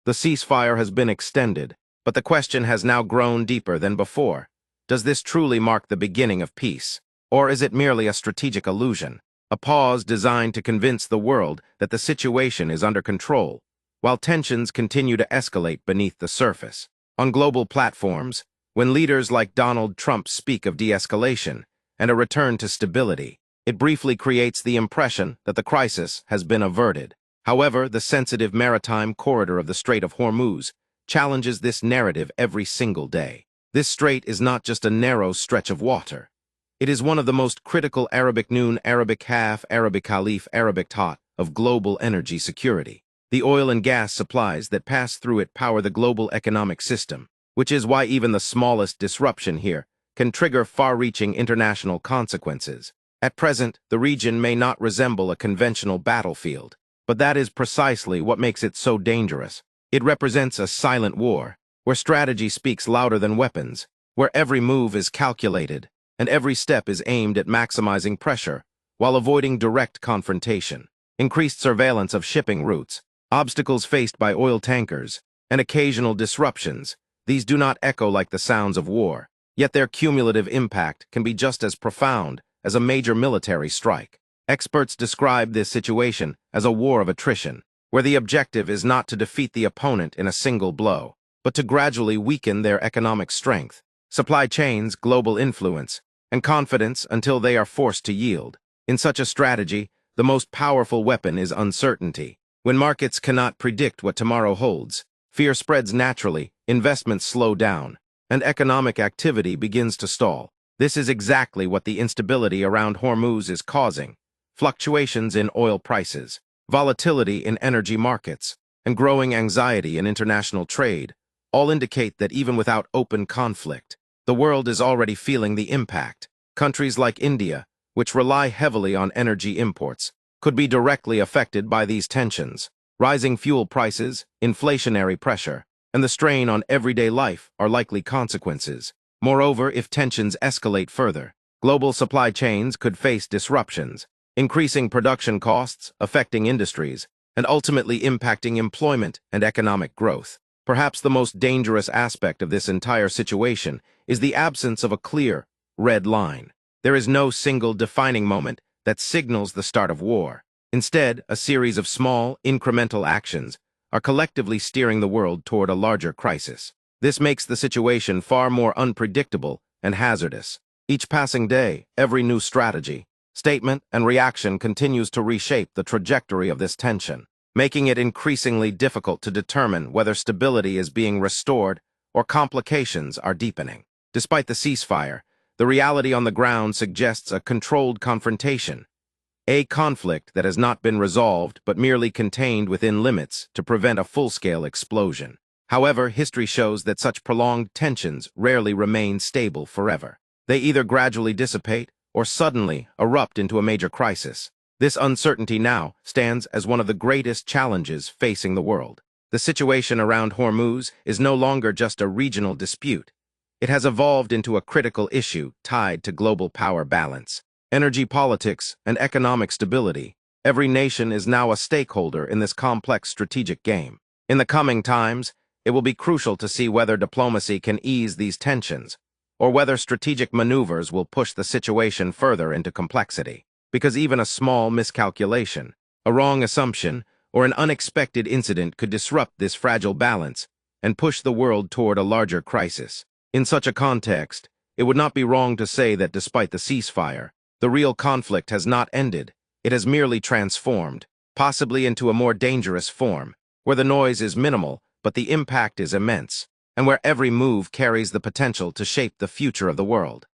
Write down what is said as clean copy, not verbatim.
The ceasefire has been extended, but the question has now grown deeper than before. Does this truly mark the beginning of peace? Or is it merely a strategic illusion? A pause designed to convince the world that the situation is under control, while tensions continue to escalate beneath the surface. On global platforms, when leaders like Donald Trump speak of de-escalation and a return to stability, it briefly creates the impression that the crisis has been averted. However, the sensitive maritime corridor of the Strait of Hormuz challenges this narrative every single day. This strait is not just a narrow stretch of water. It is one of the most critical Arabic noon, Arabic half, Arabic Khalif, Arabic Tot of global energy security. The oil and gas supplies that pass through it power the global economic system, which is why even the smallest disruption here can trigger far-reaching international consequences. At present, the region may not resemble a conventional battlefield, but that is precisely what makes it so dangerous. It represents a silent war, where strategy speaks louder than weapons, where every move is calculated, and every step is aimed at maximizing pressure while avoiding direct confrontation. Increased surveillance of shipping routes, obstacles faced by oil tankers, and occasional disruptions, these do not echo like the sounds of war, yet their cumulative impact can be just as profound as a major military strike. Experts describe this situation as a war of attrition, where the objective is not to defeat the opponent in a single blow, but to gradually weaken their economic strength, supply chains, global influence, and confidence until they are forced to yield. In such a strategy, the most powerful weapon is uncertainty. When markets cannot predict what tomorrow holds, fear spreads naturally, investments slow down, and economic activity begins to stall. This is exactly what the instability around Hormuz is causing. Fluctuations in oil prices, volatility in energy markets, and growing anxiety in international trade all indicate that even without open conflict, the world is already feeling the impact. Countries like India, which rely heavily on energy imports, could be directly affected by these tensions. Rising fuel prices, inflationary pressure, and the strain on everyday life are likely consequences. Moreover, if tensions escalate further, global supply chains could face disruptions, increasing production costs, affecting industries, and ultimately impacting employment and economic growth. Perhaps the most dangerous aspect of this entire situation is the absence of a clear, red line. There is no single defining moment that signals the start of war. Instead, a series of small, incremental actions are collectively steering the world toward a larger crisis. This makes the situation far more unpredictable and hazardous. Each passing day, every new strategy, statement, and reaction continues to reshape the trajectory of this tension, making it increasingly difficult to determine whether stability is being restored or complications are deepening. Despite the ceasefire, the reality on the ground suggests a controlled confrontation, a conflict that has not been resolved but merely contained within limits to prevent a full-scale explosion. However, history shows that such prolonged tensions rarely remain stable forever. They either gradually dissipate or suddenly erupt into a major crisis. This uncertainty now stands as one of the greatest challenges facing the world. The situation around Hormuz is no longer just a regional dispute. It has evolved into a critical issue tied to global power balance, energy politics, and economic stability. Every nation is now a stakeholder in this complex strategic game. In the coming times, it will be crucial to see whether diplomacy can ease these tensions, or whether strategic maneuvers will push the situation further into complexity. Because even a small miscalculation, a wrong assumption, or an unexpected incident could disrupt this fragile balance and push the world toward a larger crisis. In such a context, it would not be wrong to say that despite the ceasefire, the real conflict has not ended. It has merely transformed, possibly into a more dangerous form, where the noise is minimal but the impact is immense, and where every move carries the potential to shape the future of the world.